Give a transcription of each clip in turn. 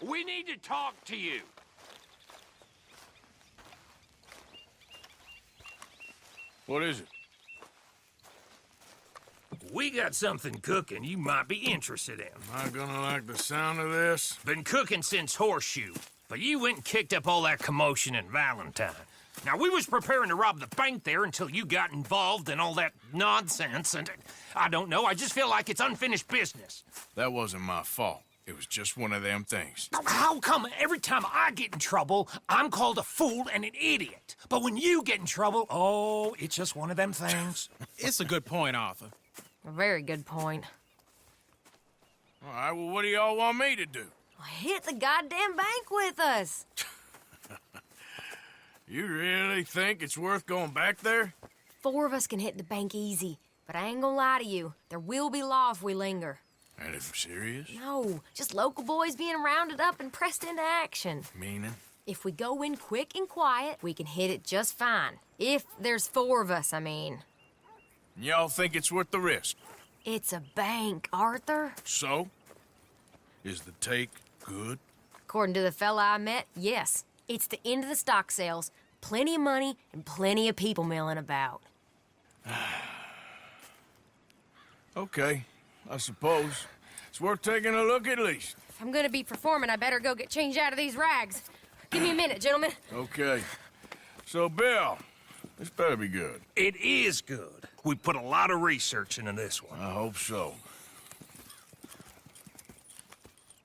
We need to talk to you. What is it? We got something cooking you might be interested in. Am I gonna like the sound of this? Been cooking since Horseshoe, but you went and kicked up all that commotion in Valentine. Now, we was preparing to rob the bank there until you got involved in all that nonsense, and I don't know, I just feel like it's unfinished business. That wasn't my fault. It was just one of them things. How come every time I get in trouble, I'm called a fool and an idiot? But when you get in trouble, oh, it's just one of them things. It's a good point, Arthur. A very good point. All right, well, what do y'all want me to do? Hit the goddamn bank with us. You really think it's worth going back there? 4 of us can hit the bank easy, but I ain't gonna lie to you. There will be law if we linger. And if serious? No, just local boys being rounded up and pressed into action. Meaning? If we go in quick and quiet, we can hit it just fine. If there's 4 of us, I mean. Y'all think it's worth the risk? It's a bank, Arthur. So? Is the take good? According to the fella I met, yes. It's the end of the stock sales. Plenty of money and plenty of people milling about. Okay, I suppose. It's worth taking a look at least. If I'm gonna be performing, I better go get changed out of these rags. Give me a minute, gentlemen. Okay. So, Bill, this better be good. It is good. We put a lot of research into this one. I hope so.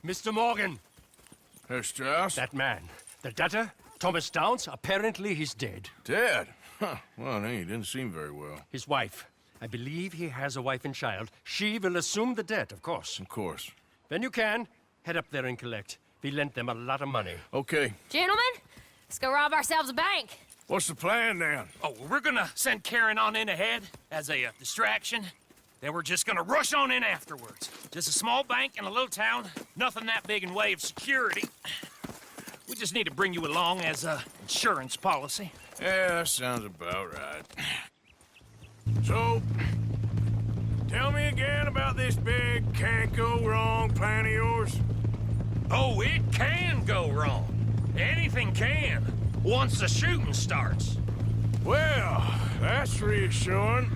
Mr. Morgan, Herr Strauss? that man, the debtor, Thomas Downs, apparently he's dead. Dead? Huh. Well, he didn't seem very well. His wife, I believe he has a wife and child. She will assume the debt, of course. Of course. When you can, head up there and collect. We lent them a lot of money. Okay. Gentlemen, let's go rob ourselves a bank. What's the plan, then? Oh, we're gonna send Karen on in ahead as a distraction. Then we're just gonna rush on in afterwards. Just a small bank in a little town. Nothing that big in way of security. We just need to bring you along as a insurance policy. Yeah, that sounds about right. So, tell me again about this big can't-go-wrong plan of yours. Oh, it can go wrong. Anything can, once the shooting starts. Well, that's reassuring.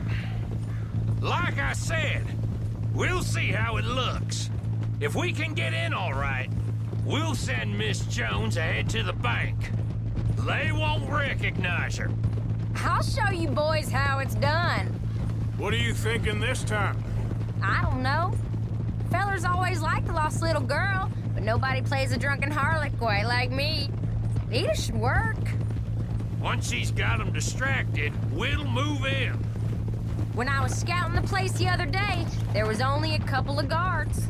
Like I said, we'll see how it looks. If we can get in all right, we'll send Miss Jones ahead to the bank. They won't recognize her. I'll show you boys how it's done. What are you thinking this time? I don't know. Fellers always like the lost little girl, but nobody plays a drunken harlot quite like me. Either should work. Once she's got them distracted, we'll move in. When I was scouting the place the other day, there was only a couple of guards.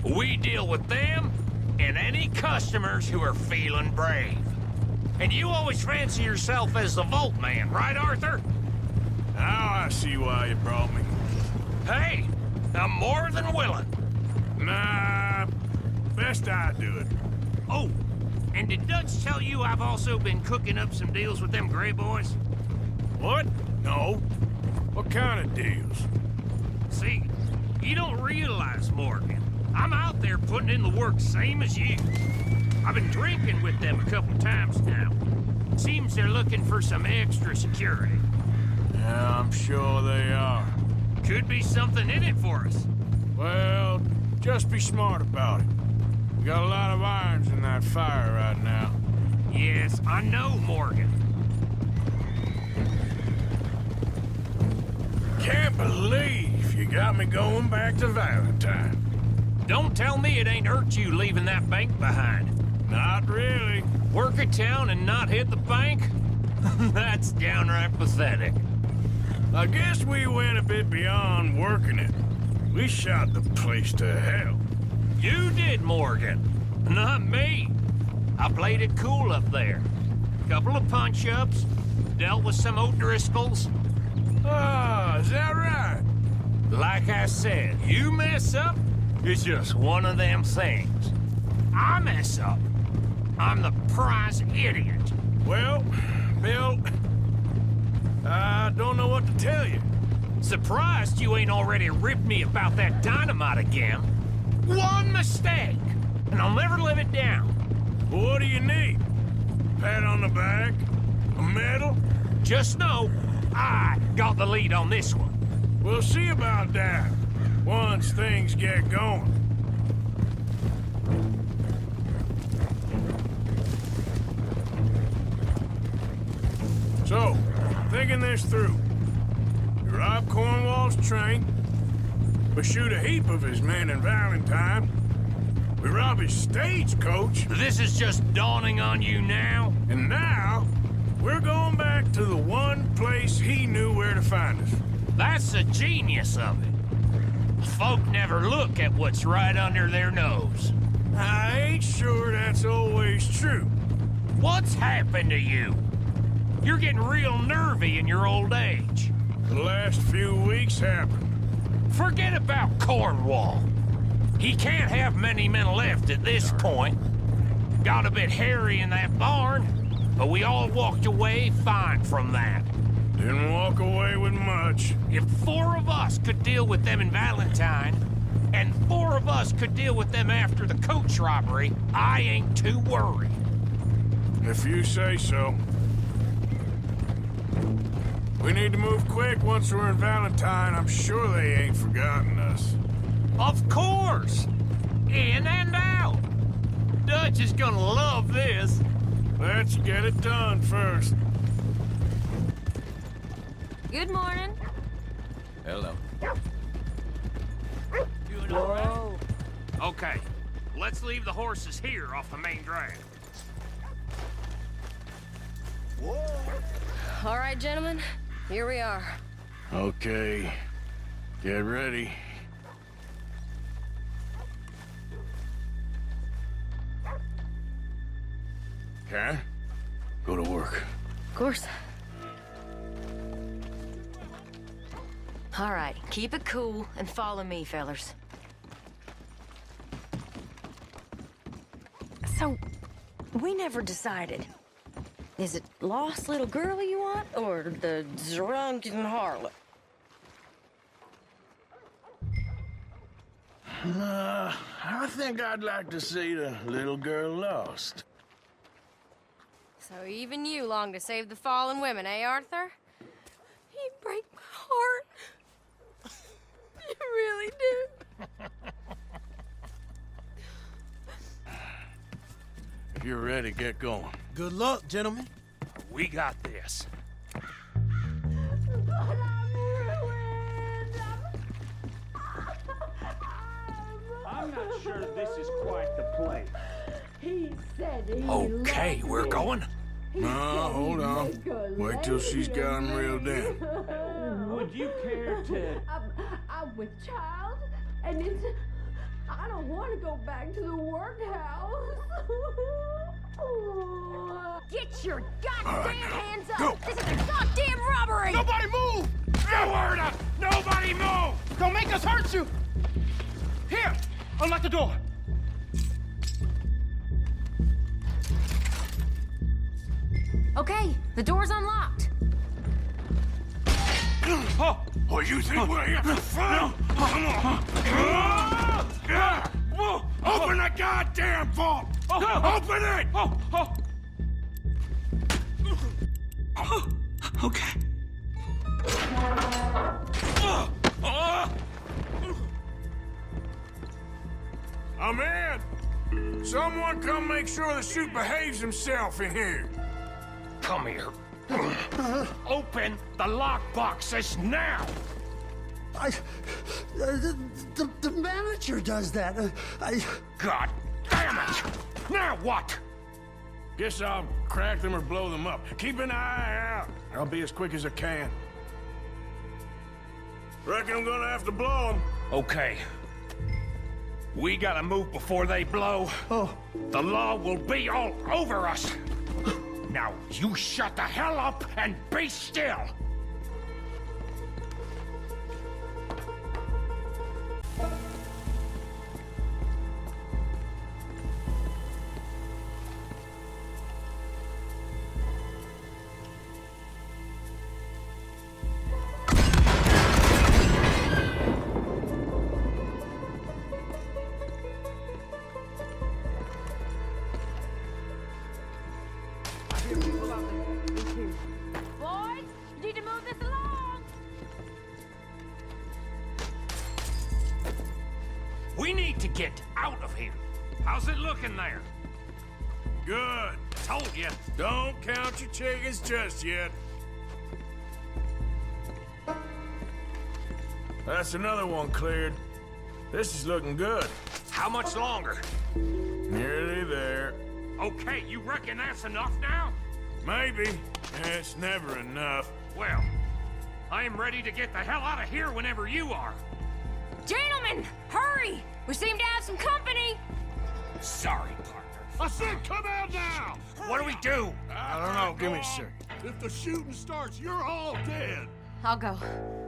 We deal with them and any customers who are feeling brave. And you always fancy yourself as the Vault Man, right, Arthur? Now I see why you brought me. Hey, I'm more than willing. Nah, best I do it. Oh, and did Dutch tell you I've also been cooking up some deals with them Gray Boys? What? No. What kind of deals? See, you don't realize, Morgan. I'm out there putting in the work same as you. I've been drinking with them a couple times now. Seems they're looking for some extra security. Yeah, I'm sure they are. Could be something in it for us. Well, just be smart about it. We got a lot of irons in that fire right now. Yes, I know, Morgan. Can't believe you got me going back to Valentine. Don't tell me it ain't hurt you leaving that bank behind. Not really. Work a town and not hit the bank? That's downright pathetic. I guess we went a bit beyond working it. We shot the place to hell. You did, Morgan. Not me. I played it cool up there. Couple of punch-ups, dealt with some O'Driscolls. Ah, is that right? Like I said, you mess up, it's just one of them things. I mess up, I'm the prize idiot. Well, Bill, I don't know what to tell you. Surprised you ain't already ripped me about that dynamite again. One mistake, and I'll never live it down. Well, what do you need? Pat on the back? A medal? Just know, I got the lead on this one. We'll see about that once things get going. So, thinking this through. We rob Cornwall's train. We shoot a heap of his men in Valentine. We rob his stagecoach. This is just dawning on you now? And now, we're going back to the one place he knew where to find us. That's the genius of it. Folk never look at what's right under their nose. I ain't sure that's always true. What's happened to you? You're getting real nervy in your old age. The last few weeks happened. Forget about Cornwall. He can't have many men left at this point. Got a bit hairy in that barn, but we all walked away fine from that. Didn't walk away with much. If 4 of us could deal with them in Valentine, and 4 of us could deal with them after the coach robbery, I ain't too worried. If you say so. We need to move quick once we're in Valentine. I'm sure they ain't forgotten us. Of course! In and out! Dutch is gonna love this. Let's get it done first. Good morning. Hello. Doing all right? Okay, let's leave the horses here off the main drag. All right, gentlemen. Here we are. Okay. Get ready. Karen, go to work. Of course. All right, keep it cool and follow me, fellers. So, we never decided. Is it lost little girl you want, or the drunken harlot? I think I'd like to see the little girl lost. So even you long to save the fallen women, eh, Arthur? You break my heart. You really do. If you're ready, get going. Good luck, gentlemen. We got this. I'm not sure this is quite the place. He said he Okay, loved we're me. going. No, hold on. Wait till she's got him reeled in. Would you care to... I'm with child, and it's... I don't want to go back to the workhouse. Get your goddamn right, hands up! go. This is a goddamn robbery! Nobody move! No word up! Nobody move! Don't make us hurt you! Here! Unlock the door! Okay, the door's unlocked. Oh, you think we're here for fun? Come on. Open the goddamn vault! Open it! Okay. I'm in. Someone come make sure the suit behaves himself in here. Come here. Open the lockboxes now! The manager does that. God damn it! Now what? Guess I'll crack them or blow them up. Keep an eye out. I'll be as quick as I can. Reckon I'm gonna have to blow them. Okay. We gotta move before they blow. Oh. The law will be all over us. Now, you shut the hell up and be still! Get out of here. How's it looking there? Good. Told you. Don't count your chickens just yet. That's another one cleared. This is looking good. How much longer? Nearly there. Okay, you reckon that's enough now? Maybe. It's never enough. Well, I am ready to get the hell out of here whenever you are. Gentlemen, hurry! We seem to have some company. Sorry, partner. I said come out now! What do we do? I don't know. Give me a second. If the shooting starts, you're all dead. I'll go.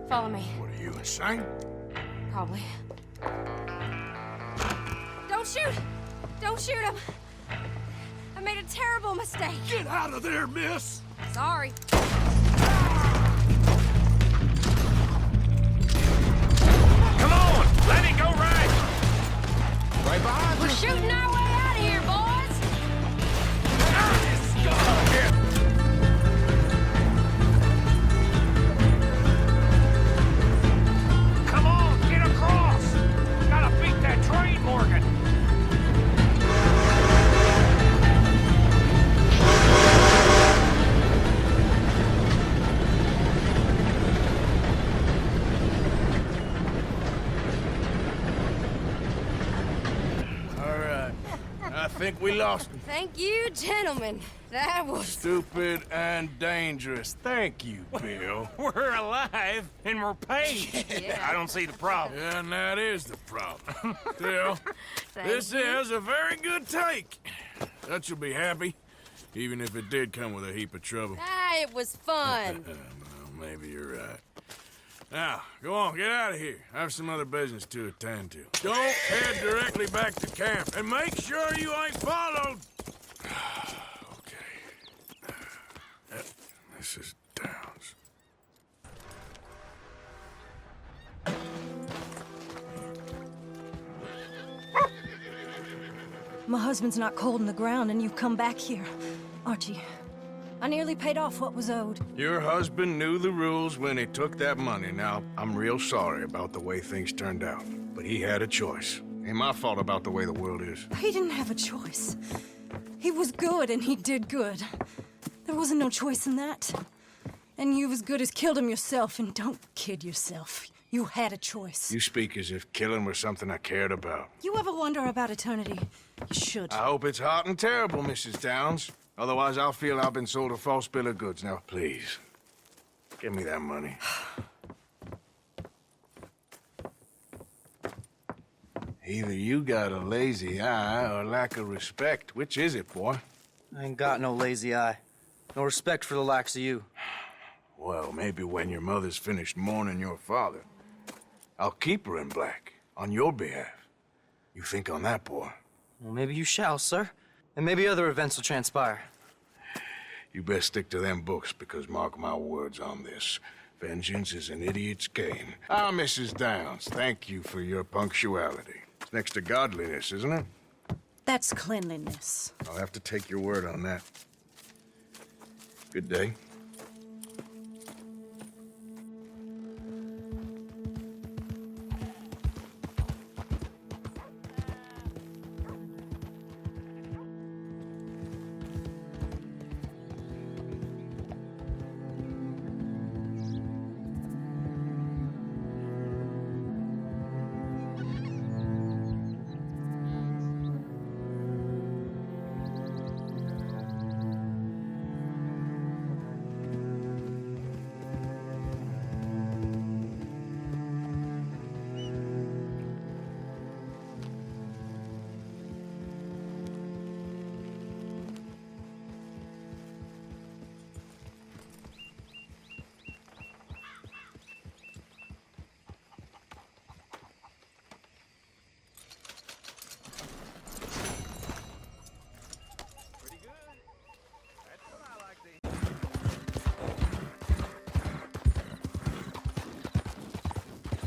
Follow me. What are you, insane? Probably. Don't shoot! Don't shoot him! I made a terrible mistake. Get out of there, miss! Sorry. Come on! Let it go right! Right behind We're shooting our way out of here, boys! Come on, get across! Gotta beat that train, Morgan! All right. I think we lost him. Thank you, gentlemen. That was... Stupid and dangerous. Thank you, Bill. We're alive, and we're paid. Yeah. I don't see the problem. Yeah, and that is the problem. Still, Thank this you. is a very good take. Dutch will be happy, even if it did come with a heap of trouble. Ah, it was fun. Well, maybe you're right. Now, go on, get out of here. I have some other business to attend to. Don't head directly back to camp, and make sure you ain't followed. Okay. This is Downs. My husband's not cold in the ground, and you've come back here. Archie, I nearly paid off what was owed. Your husband knew the rules when he took that money. Now, I'm real sorry about the way things turned out. But he had a choice. Ain't my fault about the way the world is. He didn't have a choice. He was good, and he did good. There wasn't no choice in that. And you've as good as killed him yourself, and don't kid yourself. You had a choice. You speak as if killing was something I cared about. You ever wonder about eternity? You should. I hope it's hot and terrible, Mrs. Downs. Otherwise, I'll feel I've been sold a false bill of goods. Now, please, give me that money. Either you got a lazy eye or lack of respect. Which is it, boy? I ain't got no lazy eye. No respect for the likes of you. Well, maybe when your mother's finished mourning your father, I'll keep her in black on your behalf. You think on that, boy? Well, maybe you shall, sir. And maybe other events will transpire. You best stick to them books, because mark my words on this. Vengeance is an idiot's game. Ah, Mrs. Downs, thank you for your punctuality. It's next to godliness, isn't it? That's cleanliness. I'll have to take your word on that. Good day.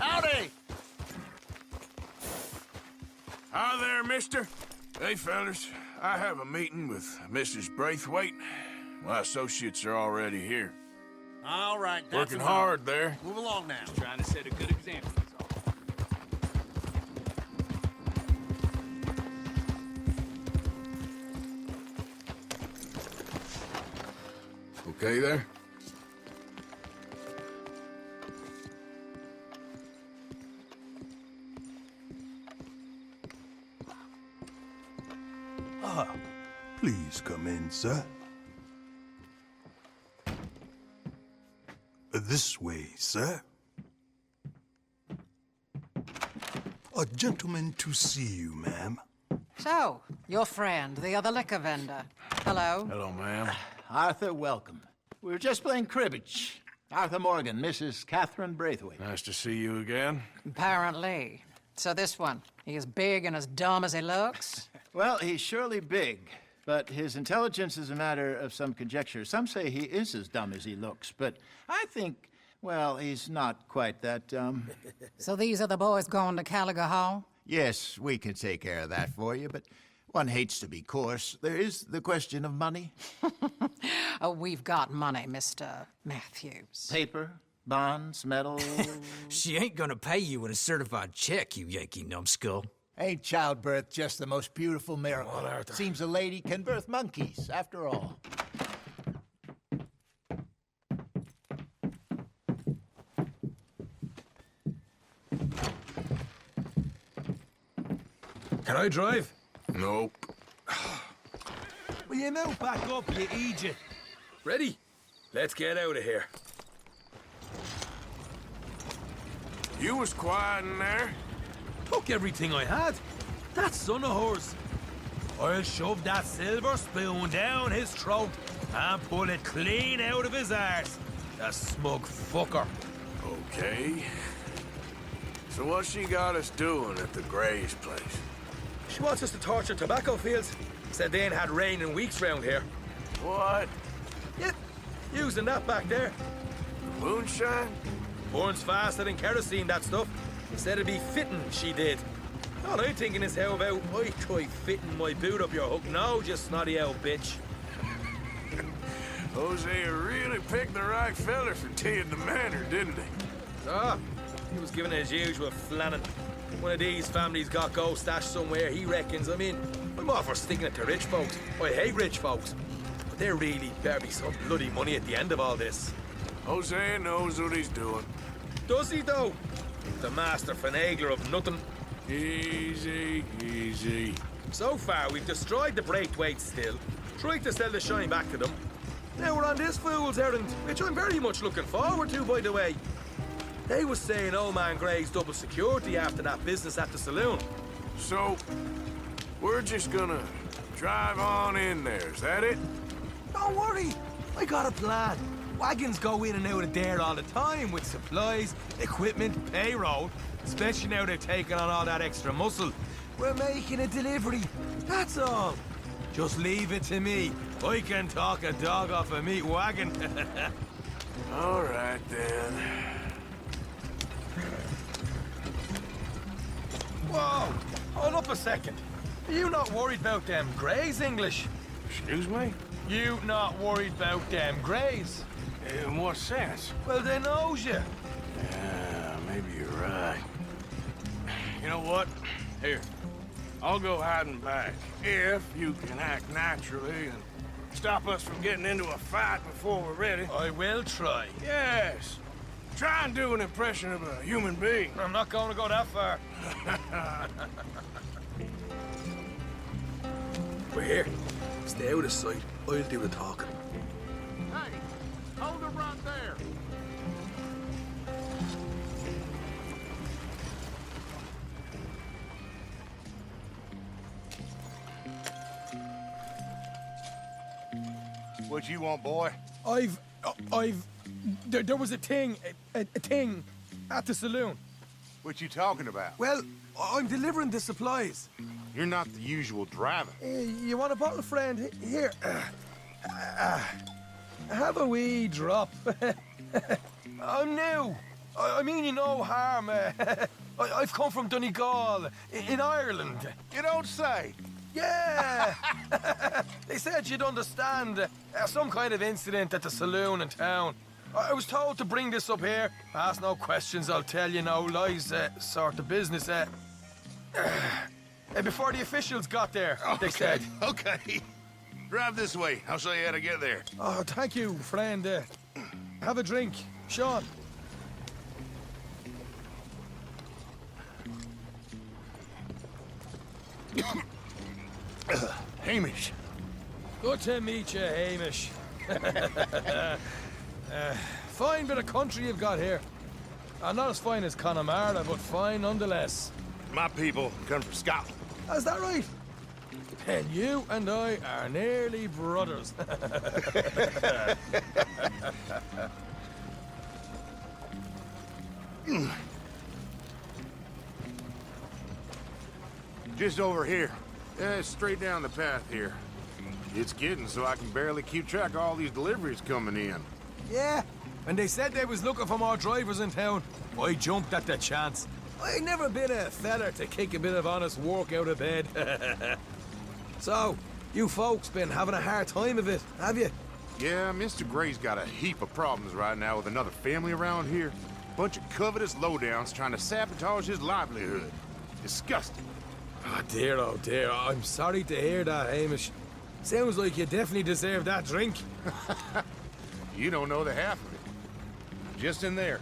Howdy! Hi there, mister. Hey, fellas. I have a meeting with Mrs. Braithwaite. My associates are already here. All right, that's Working enough. hard there. Move along now. Trying to set a good example is all. okay there? Please come in, sir. This way, sir. A gentleman to see you, ma'am. So, your friend, the other liquor vendor. Hello. Hello, ma'am. Arthur, welcome. We were just playing cribbage. Arthur Morgan, Mrs. Catherine Braithwaite. Nice to see you again. Apparently. So this one, he is big and as dumb as he looks? Well, he's surely big, but his intelligence is a matter of some conjecture. Some say he is as dumb as he looks, but I think, well, he's not quite that dumb. So these are the boys going to Gallagher Hall? Yes, we can take care of that for you, but one hates to be coarse. There is the question of money. Oh, we've got money, Mr. Matthews. Paper, bonds, metal. She ain't gonna pay you with a certified check, you Yankee numbskull. Ain't childbirth just the most beautiful miracle? Well, Arthur. Seems a lady can birth monkeys, after all. Can I drive? Nope. Will you now back up, you idiot? Ready? Let's get out of here. You was quiet in there. Took everything I had. That son of hers. I'll shove that silver spoon down his throat and pull it clean out of his arse. The smug fucker. Okay. So what's she got us doing at the Gray's place? She wants us to torture tobacco fields. Said they ain't had rain in weeks round here. What? Yep, using that back there. Moonshine? Burns faster than kerosene, that stuff. Said it'd be fitting, she did. All I'm thinking is how about I try fitting my boot up your hook now, you snotty old bitch. Jose really picked the right fella for teeing the manor, didn't he? Ah, he was giving his usual flannin'. One of these families got gold stashed somewhere, he reckons. I mean, I'm all for sticking it to rich folks. I hate rich folks. But there really better be some bloody money at the end of all this. Jose knows what he's doing. Does he, though? The master finagler of nothing. Easy, easy. So far, we've destroyed the Braithwaites still, tried to sell the shine back to them. Now we're on this fool's errand, which I'm very much looking forward to, by the way. They was saying old man Gray's double security after that business at the saloon. So, we're just gonna drive on in there, is that it? Don't worry, I got a plan. Wagons go in and out of there all the time with supplies, equipment, payroll. Especially now they've taken on all that extra muscle. We're making a delivery, that's all. Just leave it to me. I can talk a dog off a meat wagon. All right, then. Whoa! Hold up a second. Are you not worried about them Greys, English? Excuse me? You not worried about them Greys? In what sense? Well, they knows you. Yeah, maybe you're right. You know what? Here, I'll go hiding back. If you can act naturally and stop us from getting into a fight before we're ready. I will try. Yes. Try and do an impression of a human being. I'm not going to go that far. We're here. Stay out of sight. I'll do the talking. Hey, hold it right there. What you want, boy? There was a thing at the saloon. What you talking about? Well, I'm delivering the supplies. You're not the usual driver. You want a bottle, friend? Here. Have a wee drop. I'm new. I mean you no harm. I've come from Donegal, in Ireland. You don't say. Yeah! They said you'd understand. Some kind of incident at the saloon in town. I was told to bring this up here. Ask no questions, I'll tell you no lies, sort of business. Before the officials got there, Okay, they said. okay. Drive this way. I'll show you how to get there. Oh, thank you, friend. Have a drink. Sean. Hamish. Good to meet you, Hamish. Fine bit of country you've got here. Not as fine as Connemara, but fine nonetheless. My people come from Scotland. Is that right? And you and I are nearly brothers. Just over here. Yeah, straight down the path here. It's getting so I can barely keep track of all these deliveries coming in. Yeah, and they said they was looking for more drivers in town. I jumped at the chance. I never been a feller to kick a bit of honest work out of bed. So, you folks been having a hard time of it, have you? Yeah, Mr. Gray's got a heap of problems right now with another family around here. Bunch of covetous lowdowns trying to sabotage his livelihood. Disgusting. Oh dear, I'm sorry to hear that, Hamish. Sounds like you definitely deserve that drink. You don't know the half of it. Just in there.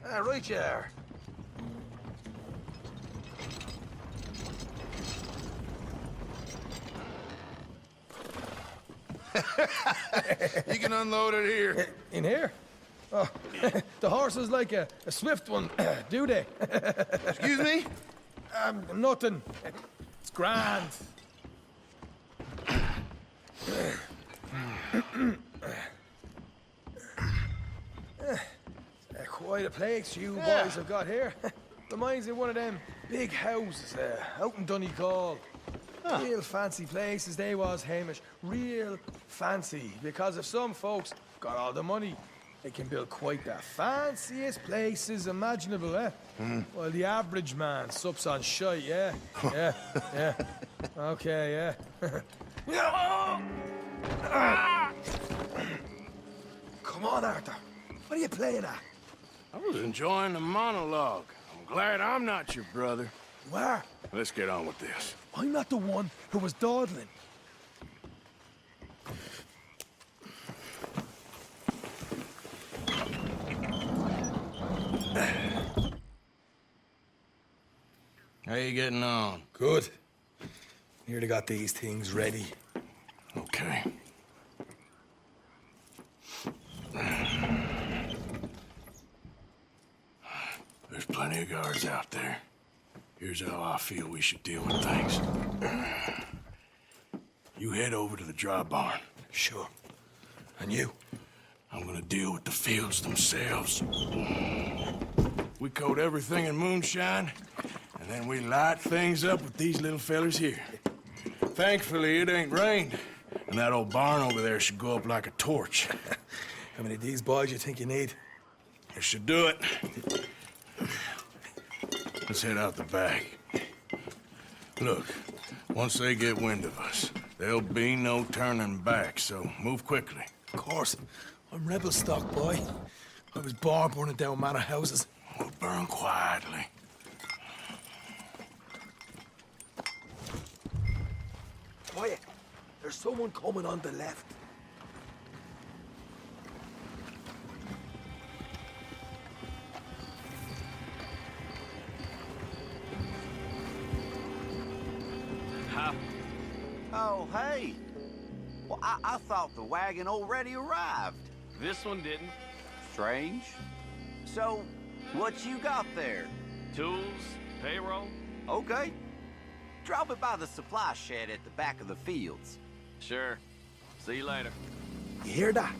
Right you are. You can unload it here. In here? Oh, the horse is like a swift one, do they? Excuse me? Nothing. It's grand. Quite a place you boys have got here. Reminds me of one of them big houses out in Donegal. Real fancy places they was, Hamish. Real fancy. Because if some folks got all the money, they can build quite the fanciest places imaginable, eh? Well, the average man sups on shite, yeah? Yeah. Okay, yeah. Come on, Arthur. What are you playing at? I was enjoying the monologue. I'm glad I'm not your brother. Where? Let's get on with this. I'm not the one who was dawdling. How you getting on? Good. Nearly got these things ready. Okay. There's plenty of guards out there. Here's how I feel we should deal with things. You head over to the dry barn. Sure. And you? I'm gonna deal with the fields themselves. We coat everything in moonshine, and then we light things up with these little fellers here. Thankfully, it ain't rained, and that old barn over there should go up like a torch. How many of these boys you think you need? This should do it. Let's head out the back. Look, once they get wind of us, there'll be no turning back, so move quickly. Of course. I'm rebel stock, boy. I was born burning down manor houses. We'll burn quietly. Quiet. There's someone coming on the left. Oh, hey. Well, I thought the wagon already arrived. This one didn't. Strange. So, what you got there? Tools, payroll. Okay. Drop it by the supply shed at the back of the fields. Sure. See you later. You hear that?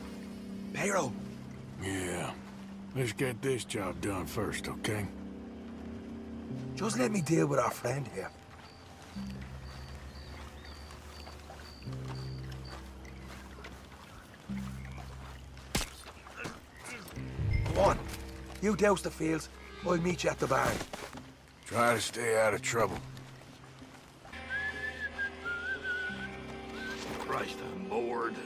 Payroll. Yeah. Let's get this job done first, okay? Just let me deal with our friend here. Come on. You douse the fields. I'll meet you at the barn. Try to stay out of trouble. Christ, I'm bored.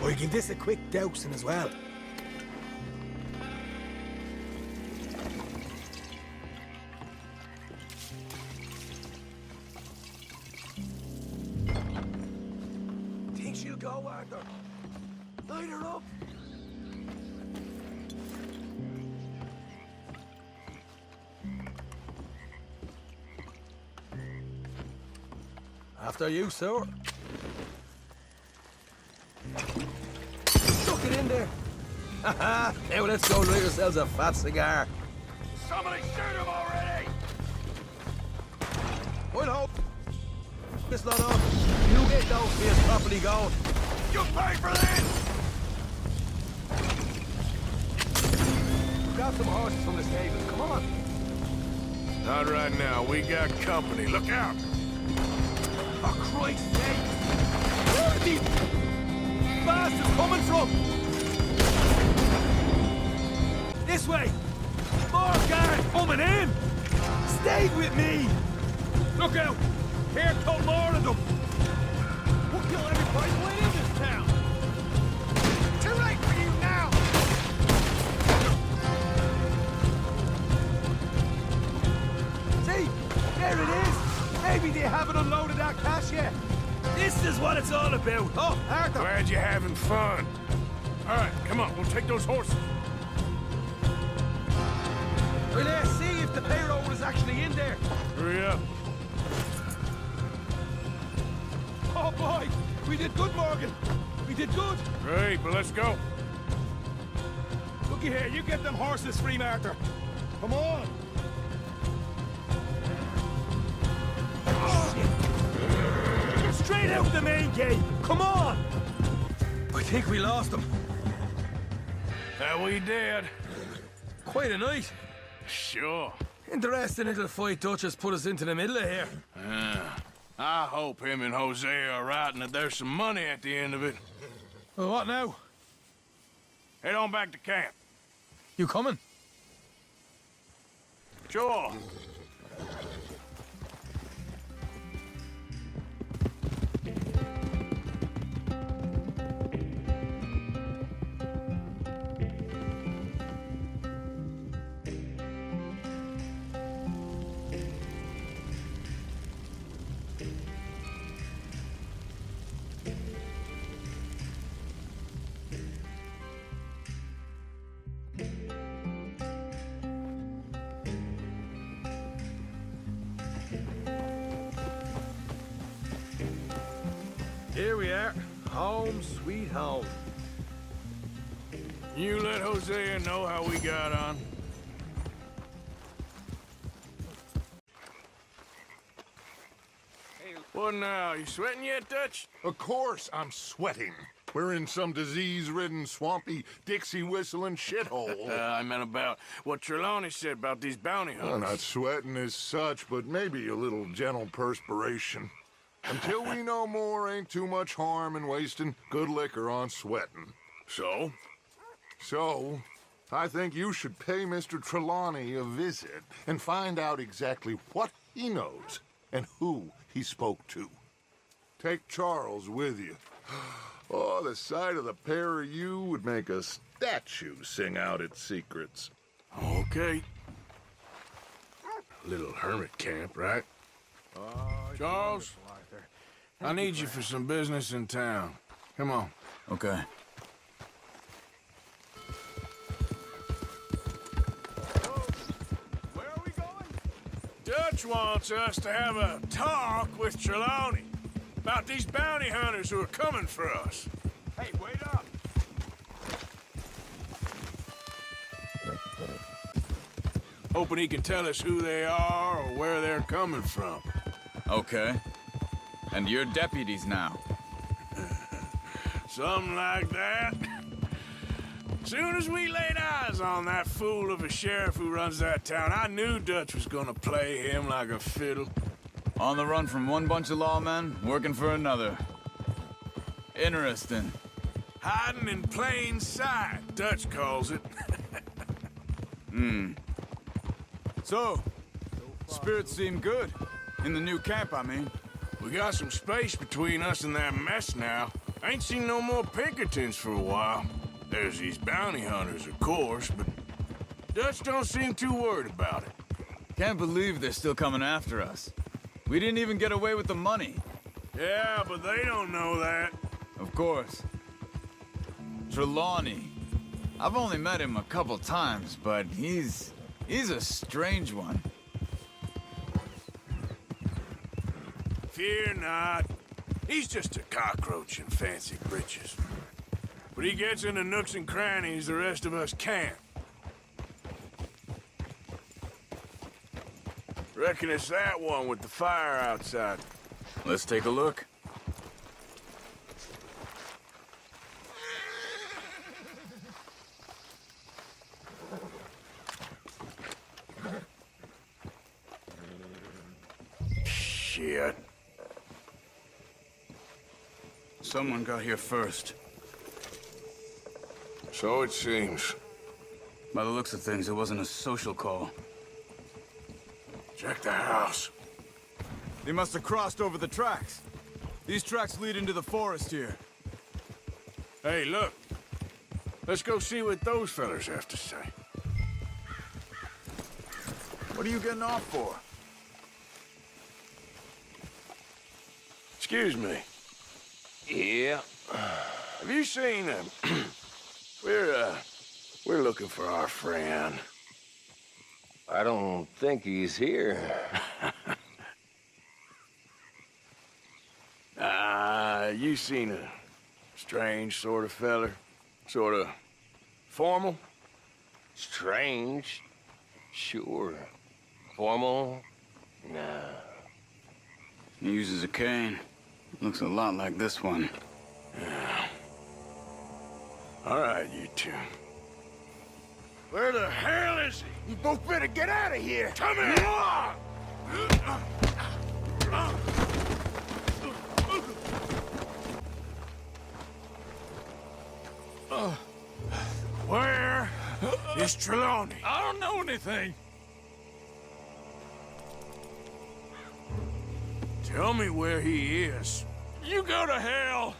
I'll give this a quick dousing as well. go, Arthur. Light her up. After you, sir. Stuck it in there. Haha, now let's go light ourselves a fat cigar. Somebody shoot him already! We'll hope. This lot off. You get those beers properly going. You pay for this! Grab some horses from the stables. Come on. Not right now. We got company. Look out! For Christ's sake! Where are these bastards coming from? This way! More guards coming in! Stay with me! Look out! Here come more of them! We'll kill everybody way in this town! Too late for you now! See? There it is! Maybe they haven't unloaded that cash yet. This is what it's all about. Oh, Arthur! Glad you're having fun. All right, come on. We'll take those horses. We'll see if the payroll is actually in there. Hurry up. Oh, boy! We did good, Morgan! We did good! Great, but let's go. Looky here, you get them horses free, Arthur. Come on! Straight out the main gate! Come on! I think we lost them. That we did. Quite a night. Sure. Interesting little fight Dutch has put us into the middle of here. I hope him and Hosea are right and that there's some money at the end of it. Well, what now? Head on back to camp. You coming? Sure. Here we are. Home sweet home. You let Hosea know how we got on. What now? You sweating yet, Dutch? Of course I'm sweating. We're in some disease-ridden, swampy, Dixie-whistling shithole. I meant about what Trelawney said about these bounty hunters. Well, not sweating as such, but maybe a little gentle perspiration. Until we know more, ain't too much harm in wasting good liquor on sweating. So? So, I think you should pay Mr. Trelawney a visit and find out exactly what he knows and who he spoke to. Take Charles with you. Oh, the sight of the pair of you would make a statue sing out its secrets. Okay. Little hermit camp, right? Charles, I need you for some business in town. Come on. Okay. Where are we going? Dutch wants us to have a talk with Trelawney about these bounty hunters who are coming for us. Hey, wait up! Hoping he can tell us who they are or where they're coming from. Okay. And you're deputies now. Something like that. Soon as we laid eyes on that fool of a sheriff who runs that town, I knew Dutch was gonna play him like a fiddle. On the run from one bunch of lawmen, working for another. Interesting. Hiding in plain sight, Dutch calls it. So, spirits seem good. In the new camp, I mean. We got some space between us and that mess now. Ain't seen no more Pinkertons for a while. There's these bounty hunters, of course, but Dutch don't seem too worried about it. Can't believe they're still coming after us. We didn't even get away with the money. Yeah, but they don't know that. Of course. Trelawney. I've only met him a couple times, but he's a strange one. Fear not. He's just a cockroach in fancy breeches. But he gets into nooks and crannies the rest of us can't. Reckon it's that one with the fire outside. Let's take a look. Shit. Someone got here first. So it seems. By the looks of things, it wasn't a social call. Check the house. They must have crossed over the tracks. These tracks lead into the forest here. Hey, look. Let's go see what those fellas have to say. What are you getting off for? Excuse me. Yeah. Have you seen him? We're looking for our friend. I don't think he's here. You seen a strange sort of feller? Sort of formal? Strange? Sure. Formal? Nah. He uses a cane. Looks a lot like this one. Yeah. All right, you two. Where the hell is he? You both better get out of here! Come here! Where is Trelawney? I don't know anything. Tell me where he is. You go to hell.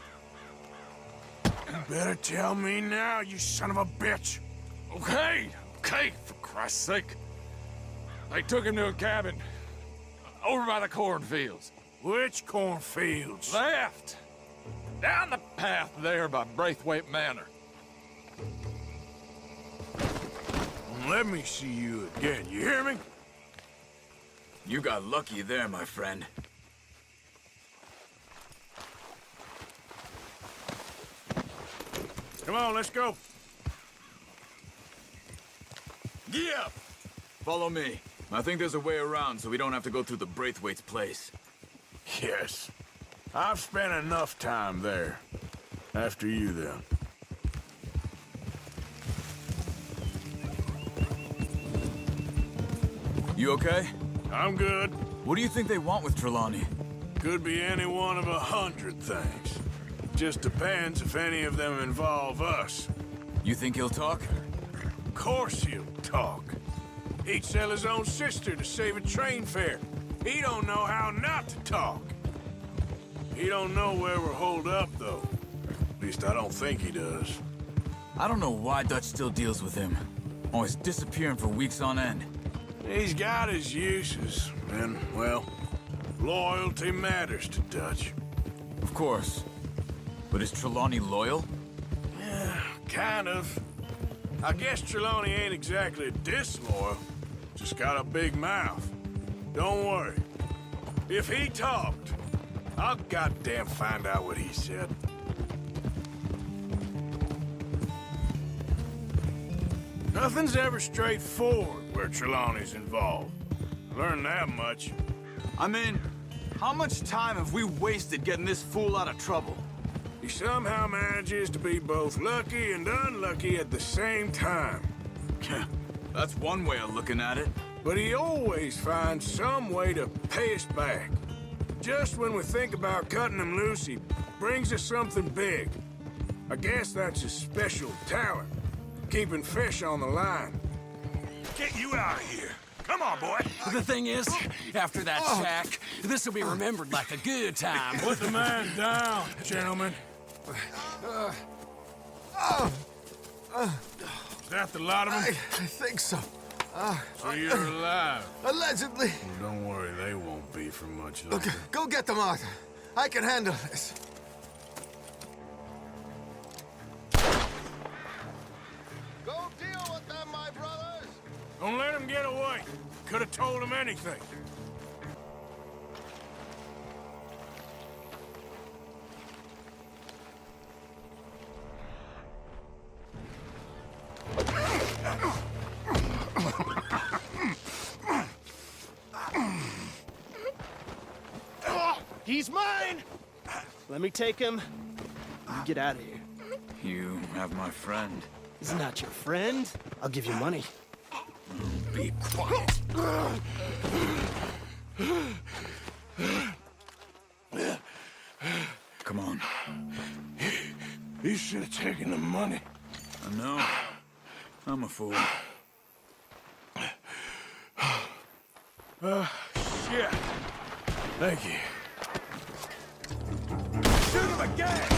You better tell me now, you son of a bitch. Okay, for Christ's sake. They took him to a cabin over by the cornfields. Which cornfields? Left. Down the path there by Braithwaite Manor. Let me see you again, you hear me? You got lucky there, my friend. Come on, let's go. Yeah! Follow me. I think there's a way around so we don't have to go through the Braithwaite's place. Yes. I've spent enough time there. After you, then. You okay? I'm good. What do you think they want with Trelawney? Could be any one of 100 things. Just depends if any of them involve us. You think he'll talk? Of course he'll talk. He'd sell his own sister to save a train fare. He don't know how not to talk. He don't know where we're holed up, though. At least I don't think he does. I don't know why Dutch still deals with him. Always disappearing for weeks on end. He's got his uses, and, well, loyalty matters to Dutch. Of course. But is Trelawney loyal? Yeah, kind of. I guess Trelawney ain't exactly disloyal. Just got a big mouth. Don't worry. If he talked, I'll goddamn find out what he said. Nothing's ever straightforward where Trelawney's involved. Learned that much. I mean, how much time have we wasted getting this fool out of trouble? He somehow manages to be both lucky and unlucky at the same time. That's one way of looking at it. But he always finds some way to pay us back. Just when we think about cutting him loose, he brings us something big. I guess that's his special talent, keeping fish on the line. Get you out of here. Come on, boy. The thing is, after that shack, this will be remembered like a good time. Put the man down, gentlemen. Is that the lot of them? I think so. So you're alive? Allegedly. Well, don't worry, they won't be for much longer. Okay, go get them out. I can handle this. Don't let him get away. Could have told him anything. He's mine! Let me take him. You get out of here. You have my friend. He's not your friend. I'll give you money. Be quiet. Come on. You should have taken the money. I know. I'm a fool. Shit. Thank you. Shoot him again!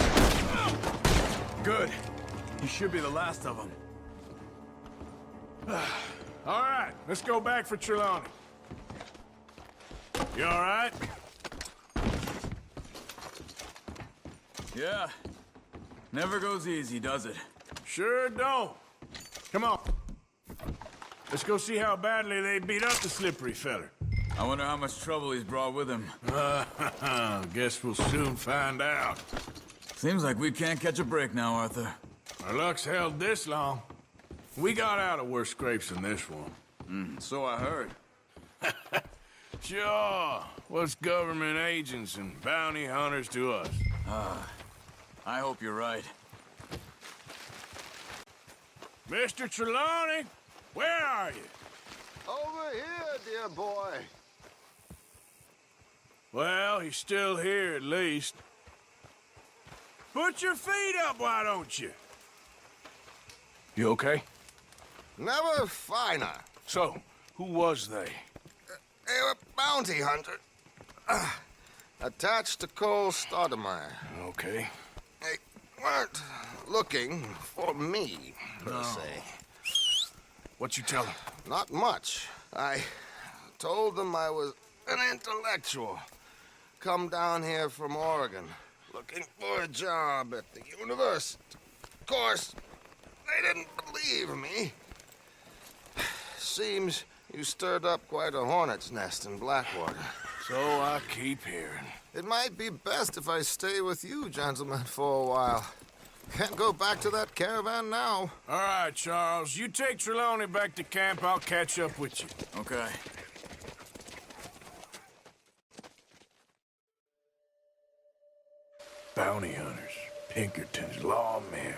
Good. You should be the last of them. All right, let's go back for Trelawney. You all right? Yeah. Never goes easy, does it? Sure don't. Come on. Let's go see how badly they beat up the slippery feller. I wonder how much trouble he's brought with him. Guess we'll soon find out. Seems like we can't catch a break now, Arthur. Our luck's held this long. We got out of worse scrapes than this one. So I heard. Sure. What's government agents and bounty hunters to us? I hope you're right. Mr. Trelawney, where are you? Over here, dear boy. Well, he's still here at least. Put your feet up, why don't you? You okay? Never finer. So, who was they? They were bounty hunter. Attached to Cole Stoudemire. Okay. They weren't looking for me, per se. What you tell them? Not much. I told them I was an intellectual. Come down here from Oregon, looking for a job at the university. Of course, they didn't believe me. Seems you stirred up quite a hornet's nest in Blackwater. So I keep hearing. It might be best if I stay with you, gentlemen, for a while. Can't go back to that caravan now. All right, Charles. You take Trelawney back to camp. I'll catch up with you. Okay. Bounty hunters, Pinkertons, lawmen.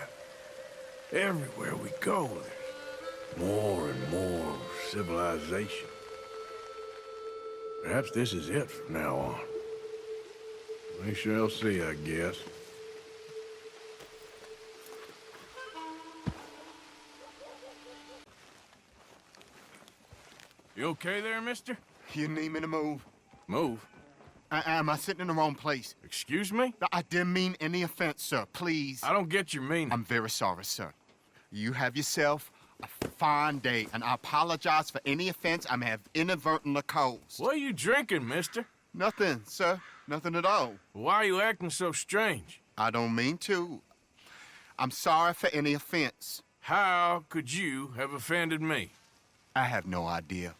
Everywhere we go, there's more and more civilization. Perhaps this is it from now on. We shall see, I guess. You okay there, mister? You need me to move? Move? Am I sitting in the wrong place? Excuse me? I didn't mean any offense, sir. Please. I don't get your meaning. I'm very sorry, sir. You have yourself a fine day, and I apologize for any offense I may have inadvertently caused. What are you drinking, mister? Nothing, sir. Nothing at all. Why are you acting so strange? I don't mean to. I'm sorry for any offense. How could you have offended me? I have no idea.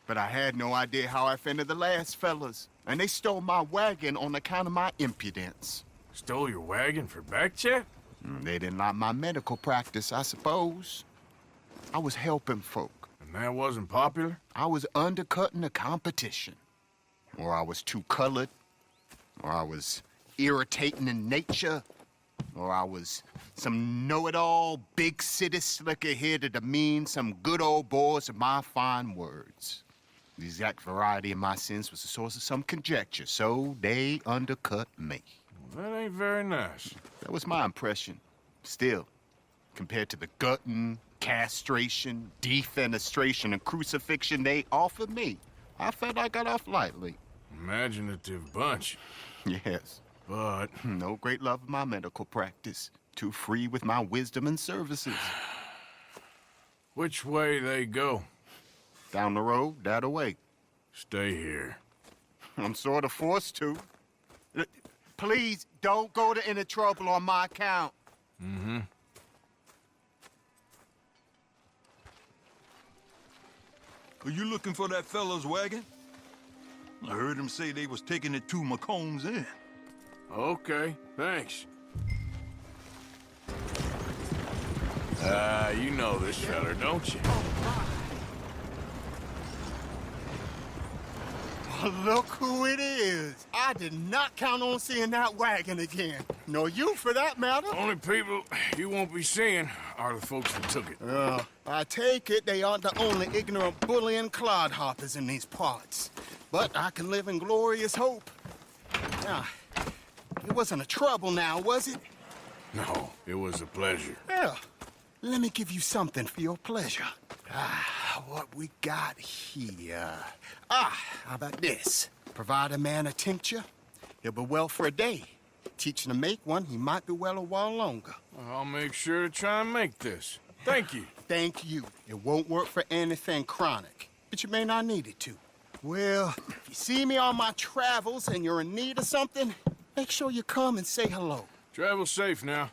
But I had no idea how I offended the last fellas. And they stole my wagon on account of my impudence. Stole your wagon for back check? They didn't like my medical practice, I suppose. I was helping folk. And that wasn't popular? I was undercutting the competition. Or I was too colored. Or I was irritating in nature. Or I was some know-it-all, big city slicker-head to demean some good old boys of my fine words. The exact variety of my sins was the source of some conjecture, so they undercut me. Well, that ain't very nice. That was my impression. Still, compared to the gutting, castration, defenestration, and crucifixion they offered me, I felt I got off lightly. Imaginative bunch. Yes. But no great love of my medical practice. Too free with my wisdom and services. Which way they go? Down the road, that away. Stay here. I'm sort of forced to. Please, don't go to any trouble on my account. Mm-hmm. Are you looking for that fella's wagon? I heard him say they was taking it to McComb's Inn. Okay, thanks. You know this fella, don't you? Look who it is. I did not count on seeing that wagon again. Nor you, for that matter. Only people you won't be seeing are the folks that took it. I take it they aren't the only ignorant bullying clodhoppers in these parts. But I can live in glorious hope. Now, it wasn't a trouble now, was it? No, it was a pleasure. Yeah. Let me give you something for your pleasure. What we got here. How about this? Provide a man a tincture, he'll be well for a day. Teach him to make one, he might be well a while longer. I'll make sure to try and make this. Thank you. Thank you. It won't work for anything chronic, but you may not need it to. Well, if you see me on my travels and you're in need of something, make sure you come and say hello. Travel safe now.